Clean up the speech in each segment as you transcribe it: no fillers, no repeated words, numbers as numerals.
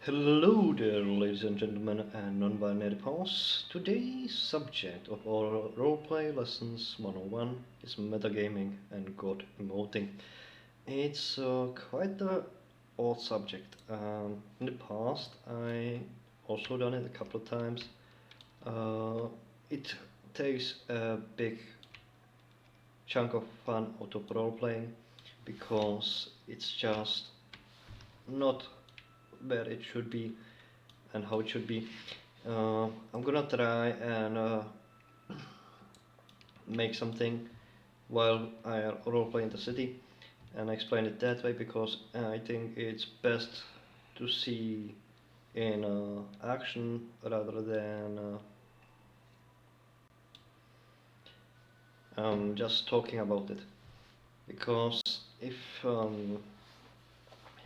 Hello there, ladies and gentlemen, and non-binary pals. Today's subject of our roleplay lessons 101 is metagaming and god emoting. It's quite a odd subject. In the past, I also done it a couple of times. Uh, it takes a big chunk of fun out of roleplaying because it's just not where it should be and how it should be. I'm gonna try and make something while I roleplay in the city and explain it that way because I think it's best to see in action rather than just talking about it. Because if um,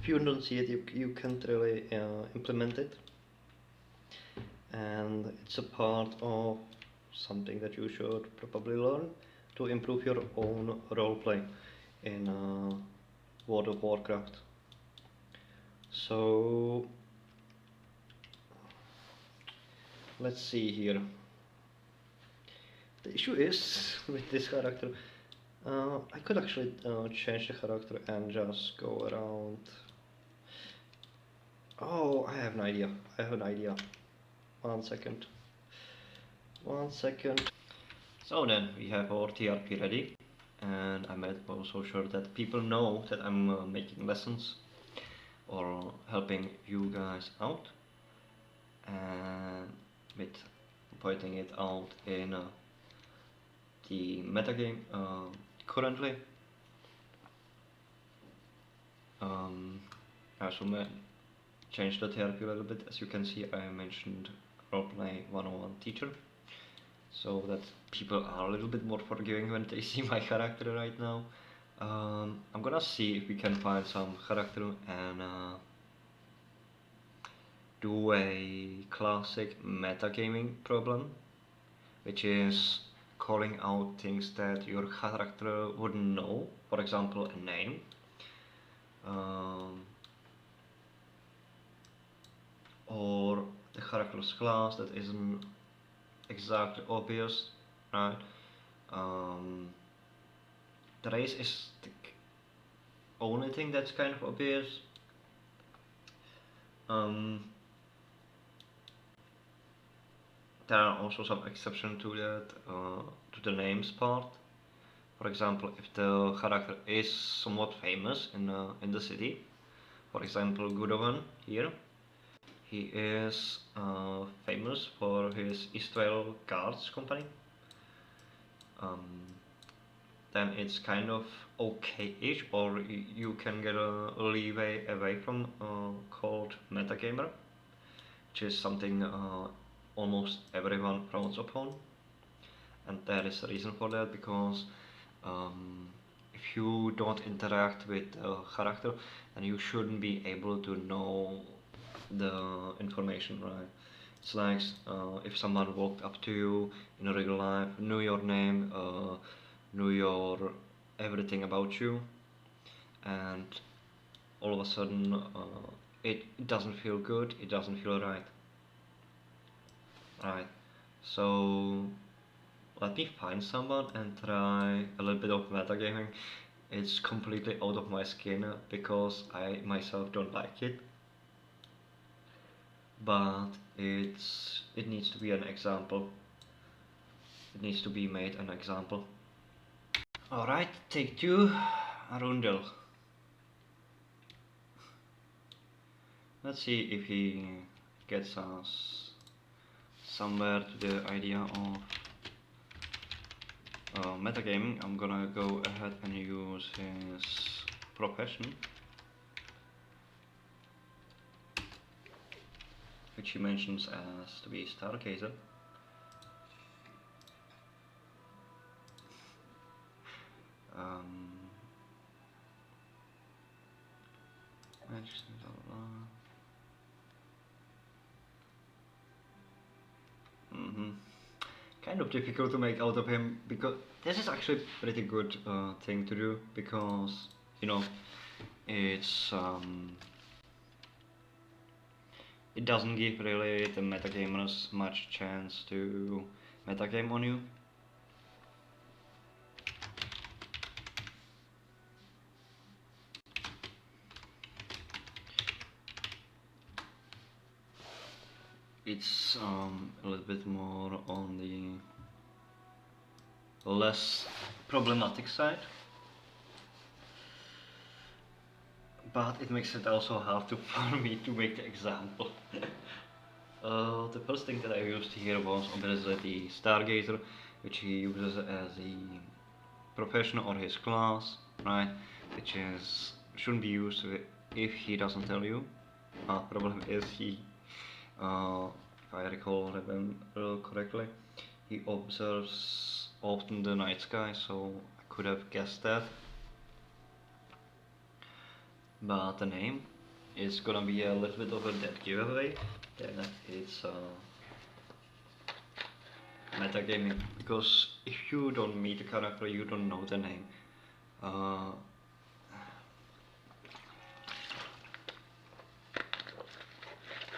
if you don't see it, you can't really implement it, and it's a part of something that you should probably learn to improve your own roleplay in World of Warcraft. So let's see here. The issue is with this character, I could actually change the character and just go around. Oh, I have an idea. I have an idea. 1 second. 1 second. So then we have our TRP ready, and I'm also sure that people know that I'm making lessons or helping you guys out, and with pointing it out in the metagame currently. I also changed the therapy a little bit. As you can see, I mentioned Roleplay 101 teacher, so that people are a little bit more forgiving when they see my character right now. I'm gonna see if we can find some character and do a classic metagaming problem, which is calling out things that your character wouldn't know. For example, a name. Or the character's class that isn't exactly obvious, right? Um, the race is the only thing that's kind of obvious. Um, there are also some exceptions to that, to the names part. For example, if the character is somewhat famous in the city, for example, Gudovan here, he is famous for his Eastvale Guards company. Um, then it's kind of okay-ish, or you can get a leeway away from called metagamer, which is something almost everyone frowns upon, and there is a reason for that because if you don't interact with a character, then you shouldn't be able to know the information, right? It's like if someone walked up to you in a regular life, knew your name, knew your everything about you, and all of a sudden it doesn't feel good, it doesn't feel right. Right. So let me find someone and try a little bit of metagaming. It's completely out of my skin because I myself don't like it. But it needs to be an example. It needs to be made an example. Alright, take two, Arundel. Let's see if he gets us somewhere to the idea of metagaming. I'm gonna go ahead and use his profession, which he mentions as to be Stargazer. Um, Kind of difficult to make out of him because this is actually a pretty good thing to do because you know it's it doesn't give really the metagamers much chance to metagame on you. It's a little bit more on the less problematic side, but it makes it also hard for me to make the example. The first thing that I used here was obviously the Stargazer, which he uses as a professional or his class, right? Which is shouldn't be used if he doesn't tell you. Problem is if I recall correctly, he observes often the night sky, so I could have guessed that. But the name is gonna be a little bit of a dead giveaway. That it's metagaming, because if you don't meet the character, you don't know the name.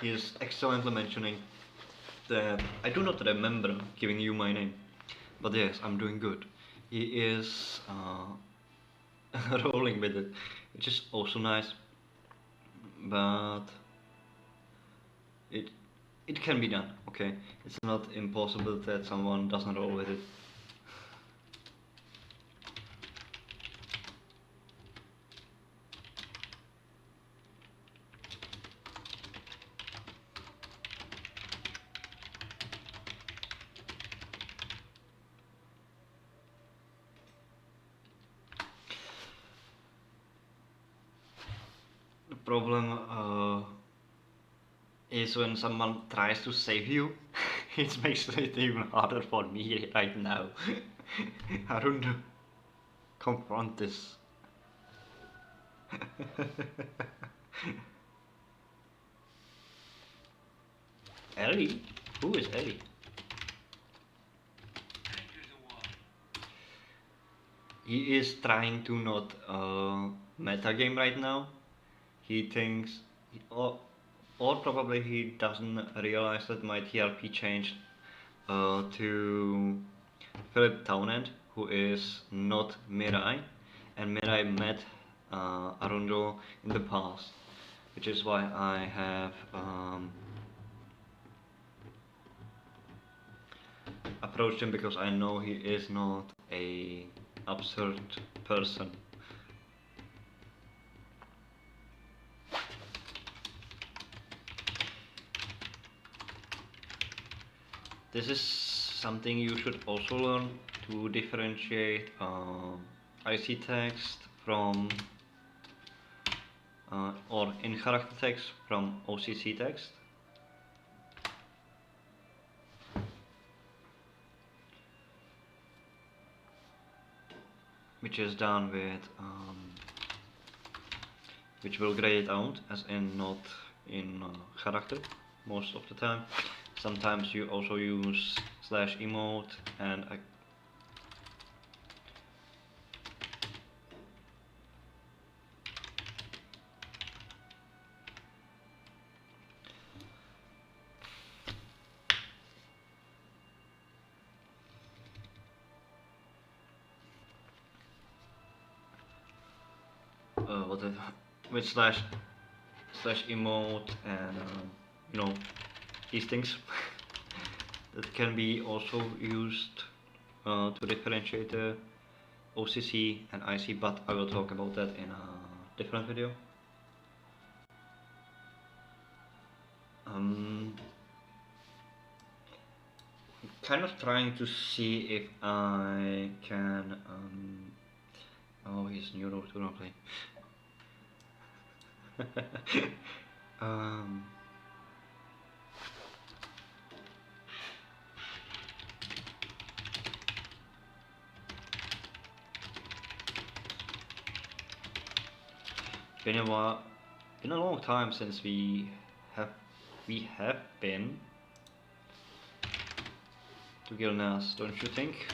He is excellently mentioning that I do not remember giving you my name, but yes, I'm doing good. He is rolling with it, which is also nice, but it can be done. Okay, it's not impossible that someone doesn't roll with it. The problem is when someone tries to save you, it makes it even harder for me right now. I don't confront this. Ellie? Who is Ellie? He is trying to not metagame right now. He thinks, or probably he doesn't realize that my TRP changed to Philip Townend, who is not Mirai, and Mirai met Arundel in the past, which is why I have approached him, because I know he is not a absurd person. This is something you should also learn, to differentiate IC text from or in-character text from OCC text. Which is done with which will grey it out, as in not in character most of the time. Sometimes you also use /emote and with /emote and you know, these things that can be also used to differentiate the OCC and IC, but I will talk about that in a different video. Kind of trying to see if I can oh, he's new to Roleplay. Been a long time since we have been to Gilnas, don't you think?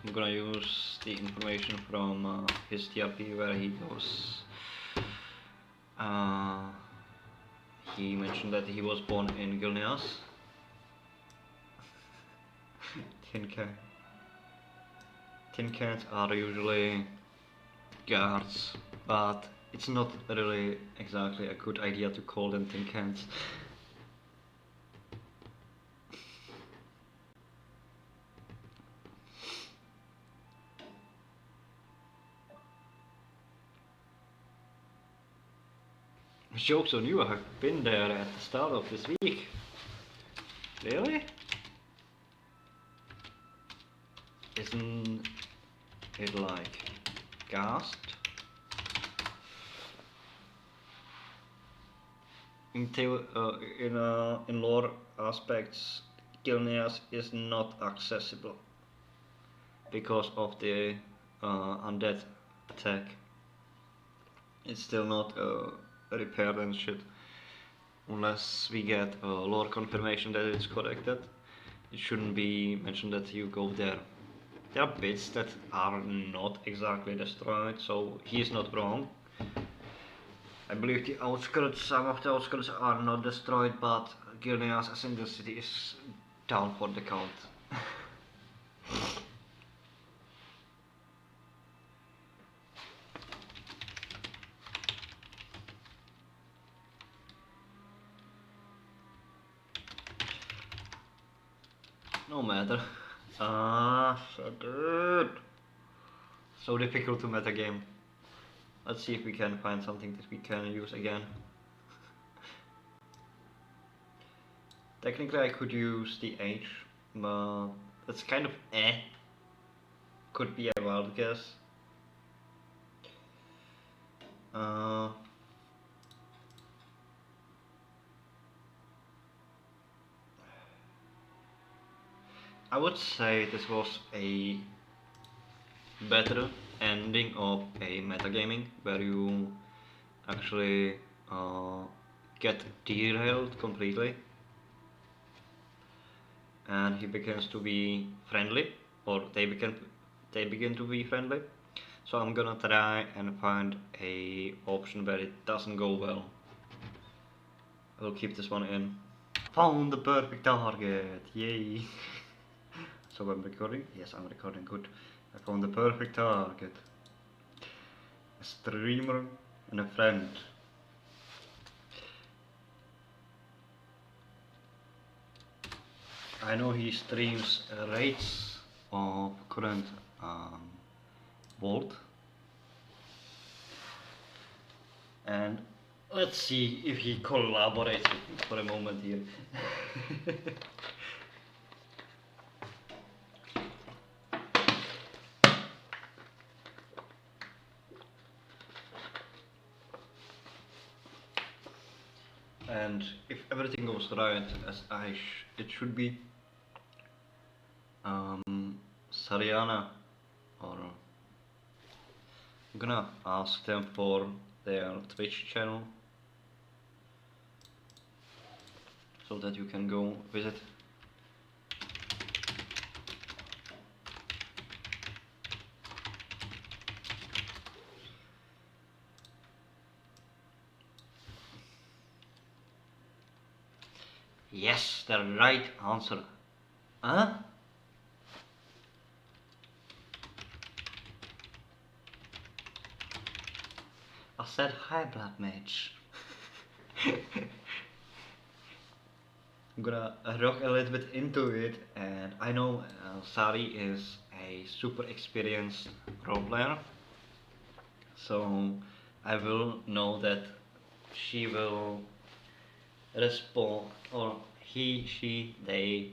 I'm gonna use the information from his TRP, where he goes he mentioned that he was born in Gilneas. Tin can. Tin cans are usually guards, but it's not really exactly a good idea to call them tin cans. Joke's on you, I have been there at the start of this week. Really? Isn't it like gassed? In lore aspects, Gilneas is not accessible because of the undead attack. It's still not repaired and shit. Unless we get lore confirmation that it's corrected, it shouldn't be mentioned that you go there. There are bits that are not exactly destroyed, so he's not wrong. I believe the outskirts, some of the outskirts are not destroyed, but Gilneas as in the city is down for the count. No matter. So good. So difficult to metagame. Let's see if we can find something that we can use again. Technically I could use the H, but that's kind of Could be a wild guess. Uh, I would say this was a better ending of a metagaming where you actually get derailed completely and he begins to be friendly, or they begin to be friendly. So I'm gonna try and find a option where it doesn't go well. I'll keep this one in. Found the perfect target, yay! So I'm recording? Yes, I'm recording, good. I found the perfect target. A streamer and a friend. I know he streams rates of current Volt. And let's see if he collaborates with me for a moment here. And if everything goes right as it should be, Sariana, or I'm gonna ask them for their Twitch channel so that you can go visit. Yes, the right answer. Huh? I said hi, Blood Mage. I'm gonna rock a little bit into it, and I know Sari is a super experienced role player, so I will know that she will respond, or he, she, they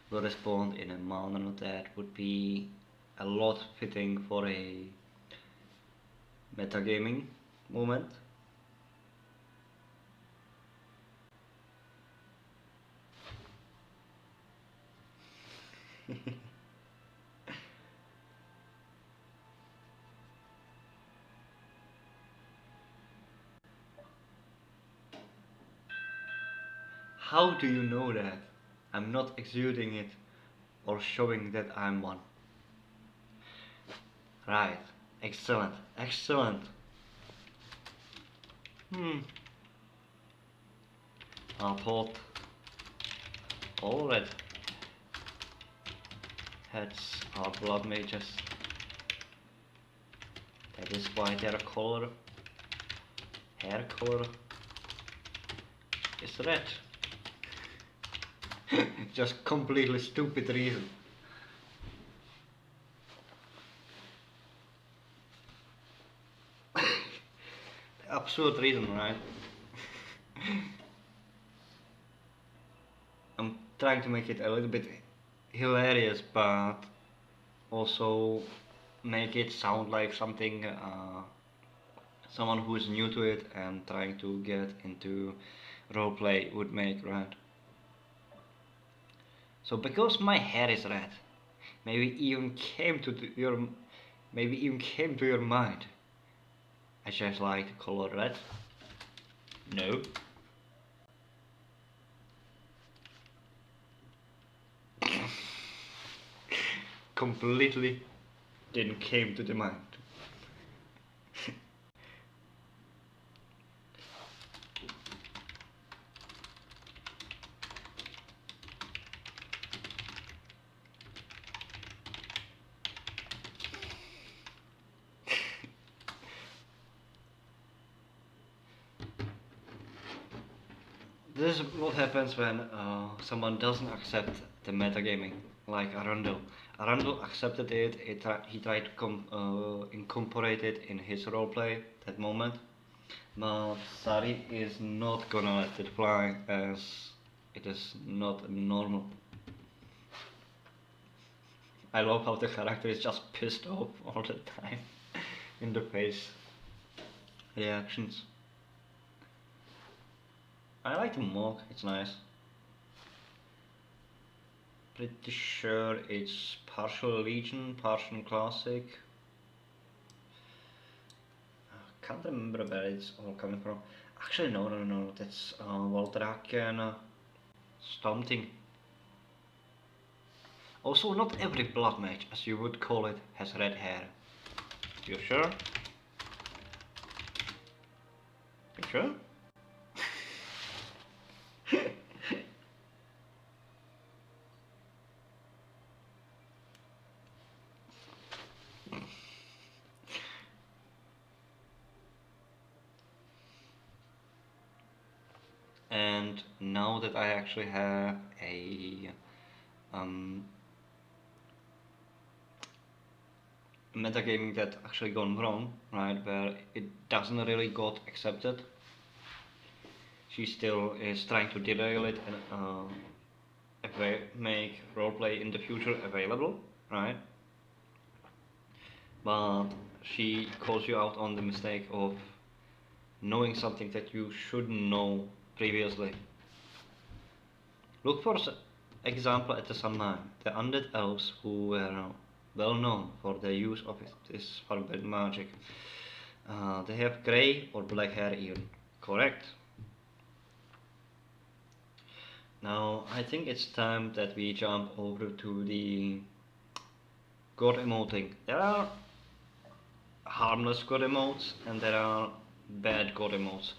will respond in a manner that would be a lot fitting for a metagaming moment. How do you know that? I'm not exuding it or showing that I'm one. Right. Excellent. Excellent. Hmm. I thought all red heads are blood mages. That is why their color, hair color, is red. Just completely stupid reason. Absurd reason, right? I'm trying to make it a little bit hilarious, but also make it sound like something someone who is new to it and trying to get into roleplay would make, right? So because my hair is red, maybe even came to your mind. I just like the color red. No. Completely didn't came to the mind. This is what happens when someone doesn't accept the metagaming, like Arundel. Arundel accepted it, he tried to incorporate it in his roleplay that moment, but Sari is not gonna let it fly as it is not normal. I love how the character is just pissed off all the time in the face reactions. I like the mock, it's nice. Pretty sure it's partial Legion, partial Classic. Can't remember where it's all coming from. Actually, no, that's Waldraken Stomting. Also, not every blood mage, as you would call it, has red hair. You sure? You sure? And now that I actually have a metagaming that actually gone wrong, right, where it doesn't really got accepted, she still is trying to derail it and make roleplay in the future available, right? But she calls you out on the mistake of knowing something that you shouldn't know previously. Look for example at the Sunline, the undead elves who were well known for their use of this forbidden magic. They have grey or black hair even, correct? Now I think it's time that we jump over to the god emoting. There are harmless god emotes and there are bad god emotes.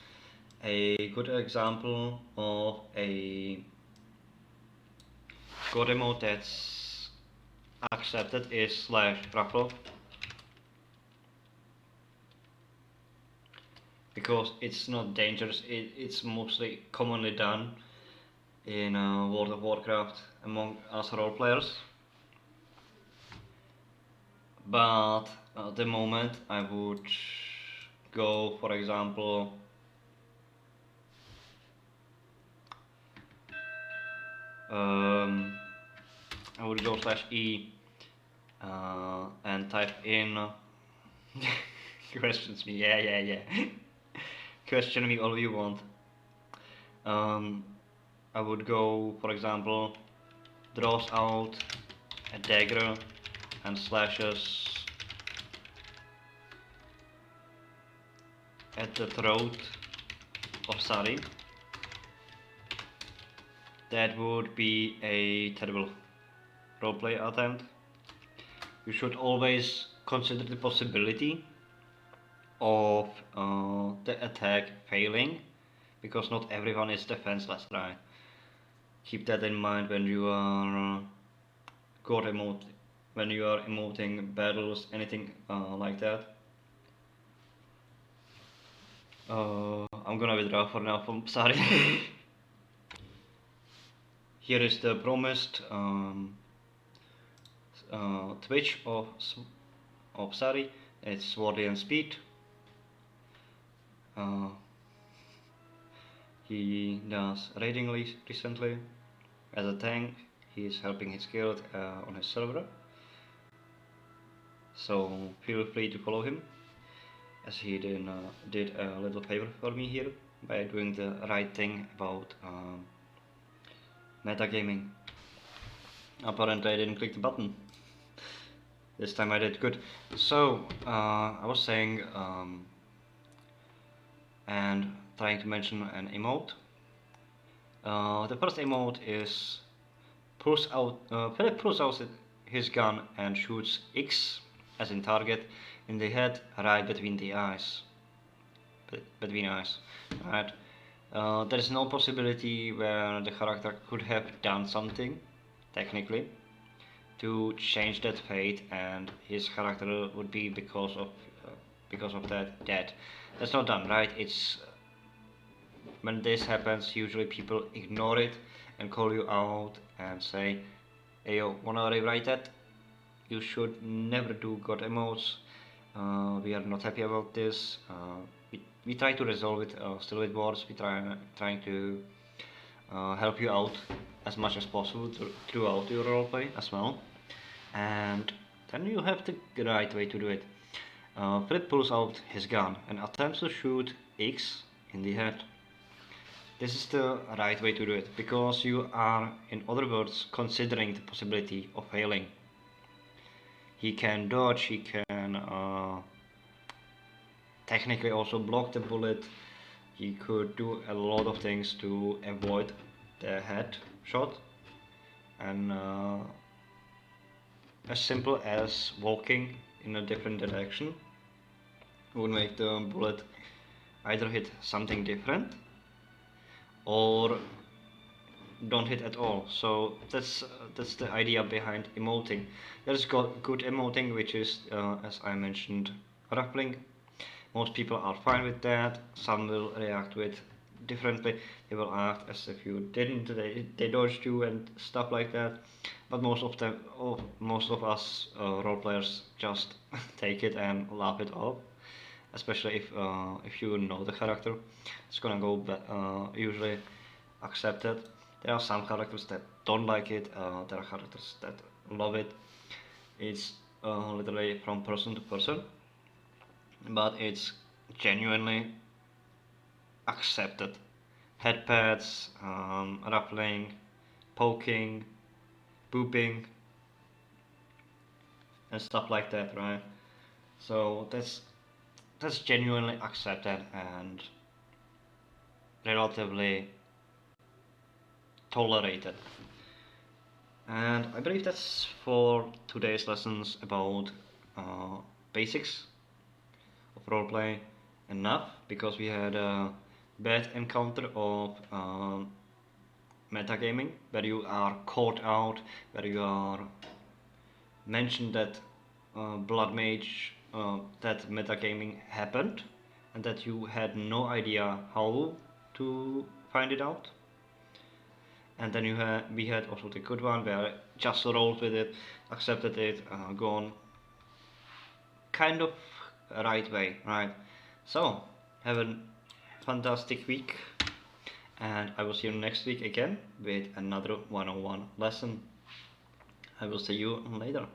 A good example of a god emote that's accepted is slash ruffle, because it's not dangerous, it's mostly commonly done in World of Warcraft among us role players. But at the moment I would go, for example, I would go slash E and type in questions me, yeah. Question me all you want. I would go, for example, draws out a dagger and slashes at the throat of Sari. That would be a terrible roleplay attempt. You should always consider the possibility of the attack failing because not everyone is defenseless, right? Keep that in mind when you are god emote, when you are emoting battles, anything like that. I'm gonna withdraw for now from sorry. Here is the promised Twitch of Sari. It's Swardian Speed. Uh, he does raiding recently. As a tank, he is helping his guild on his server. So feel free to follow him, as he did a little favor for me here by doing the right thing about metagaming. Apparently I didn't click the button. This time I did good. So I was saying and trying to mention an emote. The first emote is Philip pulls out his gun and shoots X, as in target, in the head right between the eyes. Between eyes, right? There is no possibility where the character could have done something, technically, to change that fate, and his character would be because of that dead. That's not done, right? It's when this happens, usually people ignore it and call you out and say, "Hey, yo, wanna rewrite that? You should never do god emotes. We are not happy about this. We try to resolve it still with words. We trying to help you out as much as possible throughout your roleplay as well. And then you have the right way to do it. Philip pulls out his gun and attempts to shoot X in the head. This is the right way to do it because you are, in other words, considering the possibility of failing. He can dodge, he can technically also block the bullet. He could do a lot of things to avoid the head shot, and as simple as walking in a different direction would make the bullet either hit something different or don't hit at all. So that's the idea behind emoting. There's good emoting, which is as I mentioned, ruffling. Most people are fine with that. Some will react to it differently. They will act as if you didn't. They dodged you and stuff like that. But most of us role players just take it and laugh it off. Especially if you know the character, it's gonna go usually accepted. There are some characters that don't like it. There are characters that love it. It's literally from person to person, but it's genuinely accepted. Headpads, ruffling, poking, booping, and stuff like that, right? So that's genuinely accepted and relatively tolerated. And I believe that's for today's lessons about basics of roleplay enough, because we had a bad encounter of metagaming where you are caught out, where you are mentioned that blood mage that metagaming happened and that you had no idea how to find it out. And then we had also the good one where I just rolled with it, accepted it, gone kind of right way, right? So have a fantastic week, and I will see you next week again with another 101 lesson. I will see you later.